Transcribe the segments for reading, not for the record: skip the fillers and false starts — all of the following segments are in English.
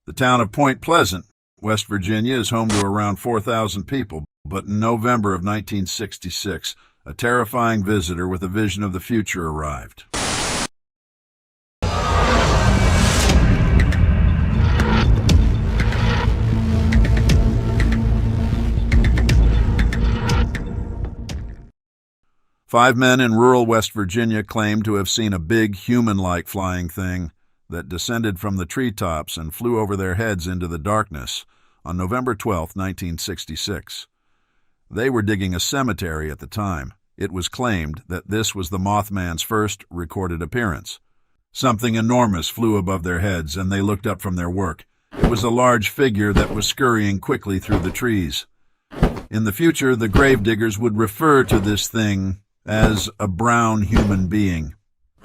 The town of Point Pleasant, West Virginia, is home to around 4,000 people, but in November of 1966, a terrifying visitor with a vision of the future arrived. Five men in rural West Virginia claimed to have seen a big, human-like flying thing that descended from the treetops and flew over their heads into the darkness on November 12, 1966. They were digging a cemetery at the time. It was claimed that this was the Mothman's first recorded appearance. Something enormous flew above their heads, and they looked up from their work. It was a large figure that was scurrying quickly through the trees. In the future, the gravediggers would refer to this thing as a brown human being.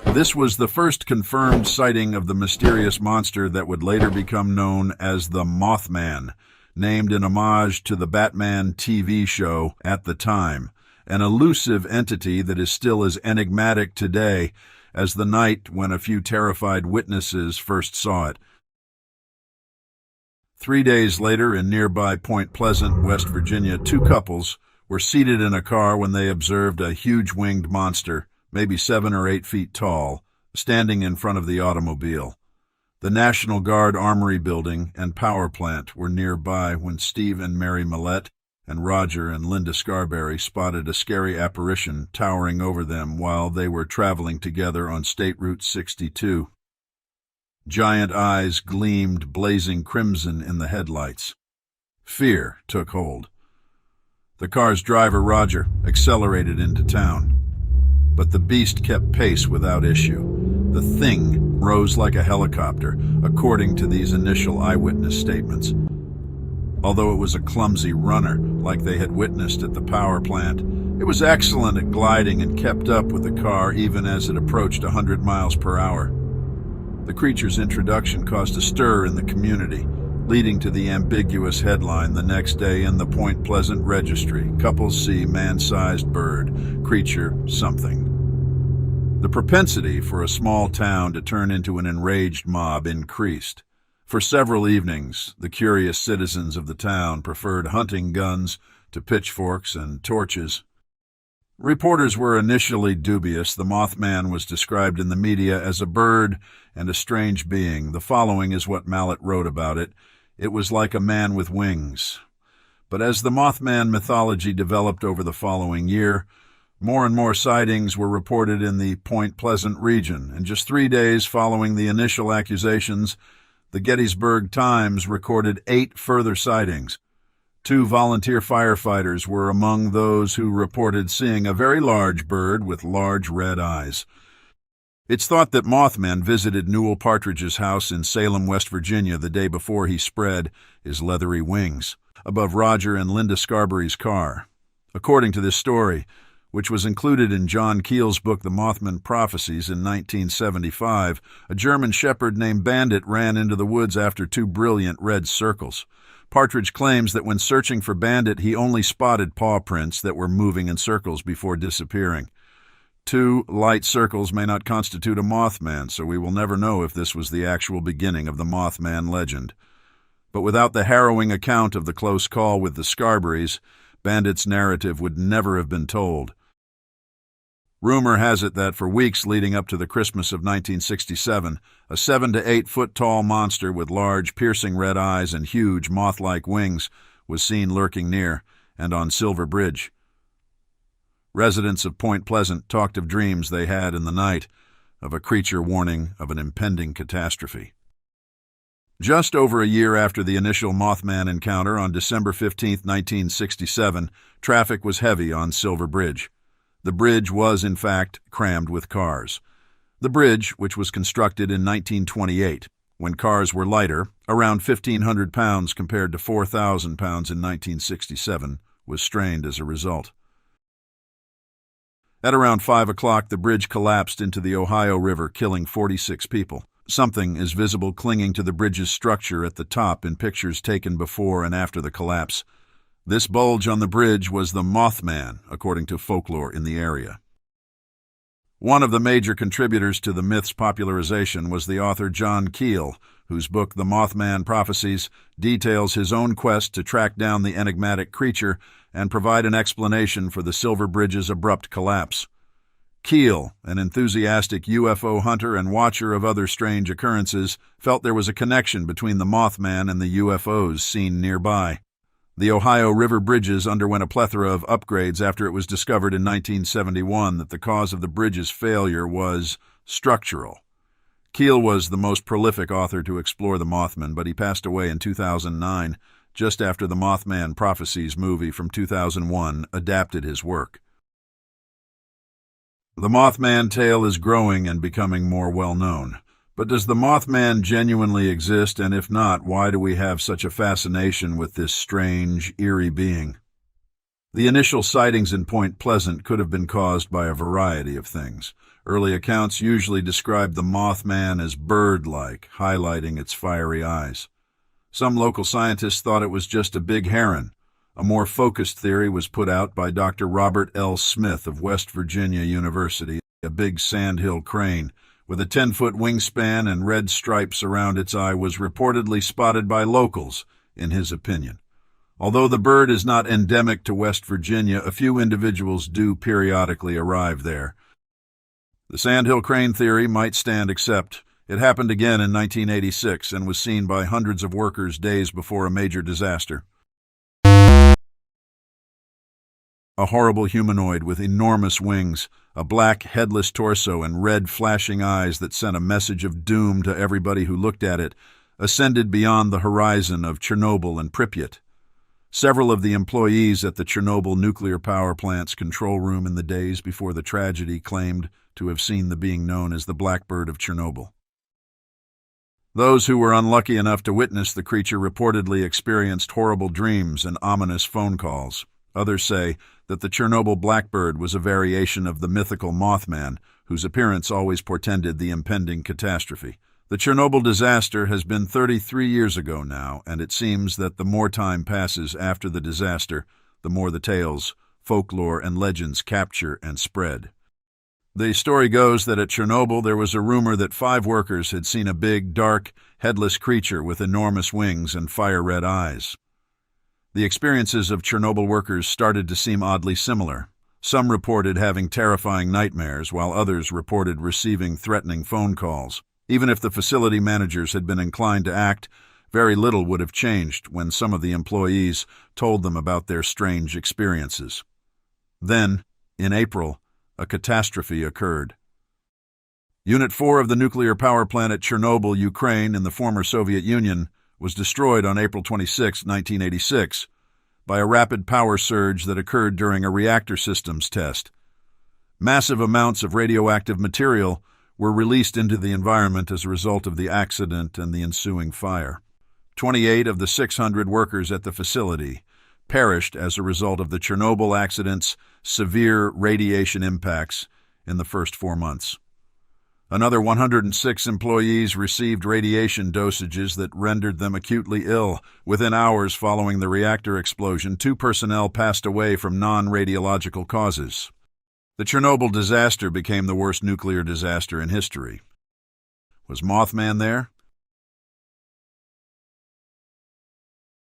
This was the first confirmed sighting of the mysterious monster that would later become known as the Mothman, named in homage to the Batman TV show at the time, an elusive entity that is still as enigmatic today as the night when a few terrified witnesses first saw it. 3 days later, in nearby Point Pleasant, West Virginia, two couples were seated in a car when they observed a huge winged monster, maybe 7 or 8 feet tall, standing in front of the automobile. The National Guard Armory Building and power plant were nearby when Steve and Mary Millette and Roger and Linda Scarberry spotted a scary apparition towering over them while they were traveling together on State Route 62. Giant eyes gleamed blazing crimson in the headlights. Fear took hold. The car's driver, Roger, accelerated into town. But the beast kept pace without issue. The thing rose like a helicopter, according to these initial eyewitness statements. Although it was a clumsy runner, like they had witnessed at the power plant, it was excellent at gliding and kept up with the car even as it approached 100 miles per hour. The creature's introduction caused a stir in the community, leading to the ambiguous headline the next day in the Point Pleasant Registry: "Couples see man-sized bird, creature something." The propensity for a small town to turn into an enraged mob increased. For several evenings, the curious citizens of the town preferred hunting guns to pitchforks and torches. Reporters were initially dubious. The Mothman was described in the media as a bird and a strange being. The following is what Mallet wrote about it. It was like a man with wings. But as the Mothman mythology developed over the following year, more and more sightings were reported in the Point Pleasant region. And just 3 days following the initial accusations, the Gettysburg Times recorded 8 further sightings. 2 volunteer firefighters were among those who reported seeing a very large bird with large red eyes. It's thought that Mothman visited Newell Partridge's house in Salem, West Virginia, the day before he spread his leathery wings above Roger and Linda Scarberry's car. According to this story, which was included in John Keel's book The Mothman Prophecies in 1975, a German shepherd named Bandit ran into the woods after 2 brilliant red circles. Partridge claims that when searching for Bandit, he only spotted paw prints that were moving in circles before disappearing. 2 light circles may not constitute a Mothman, so we will never know if this was the actual beginning of the Mothman legend. But without the harrowing account of the close call with the Scarberrys, Bandit's narrative would never have been told. Rumor has it that for weeks leading up to the Christmas of 1967, a 7 to 8 foot tall monster with large, piercing red eyes and huge, moth-like wings was seen lurking near and on Silver Bridge. Residents of Point Pleasant talked of dreams they had in the night, of a creature warning of an impending catastrophe. Just over a year after the initial Mothman encounter on December 15, 1967, traffic was heavy on Silver Bridge. The bridge was, in fact, crammed with cars. The bridge, which was constructed in 1928, when cars were lighter, around 1,500 pounds compared to 4,000 pounds in 1967, was strained as a result. At around 5 o'clock, the bridge collapsed into the Ohio River, killing 46 people. Something is visible clinging to the bridge's structure at the top in pictures taken before and after the collapse. This bulge on the bridge was the Mothman, according to folklore in the area. One of the major contributors to the myth's popularization was the author John Keel, whose book The Mothman Prophecies details his own quest to track down the enigmatic creature and provide an explanation for the Silver Bridge's abrupt collapse. Keel, an enthusiastic UFO hunter and watcher of other strange occurrences, felt there was a connection between the Mothman and the UFOs seen nearby. The Ohio River bridges underwent a plethora of upgrades after it was discovered in 1971 that the cause of the bridge's failure was structural. Keel was the most prolific author to explore the Mothman, but he passed away in 2009, just after the Mothman Prophecies movie from 2001 adapted his work. The Mothman tale is growing and becoming more well-known. But does the Mothman genuinely exist, and if not, why do we have such a fascination with this strange, eerie being? The initial sightings in Point Pleasant could have been caused by a variety of things. Early accounts usually described the Mothman as bird-like, highlighting its fiery eyes. Some local scientists thought it was just a big heron. A more focused theory was put out by Dr. Robert L. Smith of West Virginia University, a big sandhill crane with a 10-foot wingspan and red stripes around its eye was reportedly spotted by locals, in his opinion. Although the bird is not endemic to West Virginia, a few individuals do periodically arrive there. The sandhill crane theory might stand, except it happened again in 1986 and was seen by hundreds of workers days before a major disaster. A horrible humanoid with enormous wings, a black, headless torso, and red, flashing eyes that sent a message of doom to everybody who looked at it, ascended beyond the horizon of Chernobyl and Pripyat. Several of the employees at the Chernobyl nuclear power plant's control room in the days before the tragedy claimed to have seen the being known as the Blackbird of Chernobyl. Those who were unlucky enough to witness the creature reportedly experienced horrible dreams and ominous phone calls. Others say that the Chernobyl Blackbird was a variation of the mythical Mothman, whose appearance always portended the impending catastrophe. The Chernobyl disaster has been 33 years ago now, and it seems that the more time passes after the disaster, the more the tales, folklore, and legends capture and spread. The story goes that at Chernobyl there was a rumor that 5 workers had seen a big, dark, headless creature with enormous wings and fire-red eyes. The experiences of Chernobyl workers started to seem oddly similar. Some reported having terrifying nightmares, while others reported receiving threatening phone calls. Even if the facility managers had been inclined to act, very little would have changed when some of the employees told them about their strange experiences. Then, in April, a catastrophe occurred. Unit 4 of the nuclear power plant at Chernobyl, Ukraine, in the former Soviet Union, was destroyed on April 26, 1986, by a rapid power surge that occurred during a reactor systems test. Massive amounts of radioactive material were released into the environment as a result of the accident and the ensuing fire. 28 of the 600 workers at the facility perished as a result of the Chernobyl accident's severe radiation impacts in the first 4 months. Another 106 employees received radiation dosages that rendered them acutely ill. Within hours following the reactor explosion, 2 personnel passed away from non-radiological causes. The Chernobyl disaster became the worst nuclear disaster in history. Was Mothman there?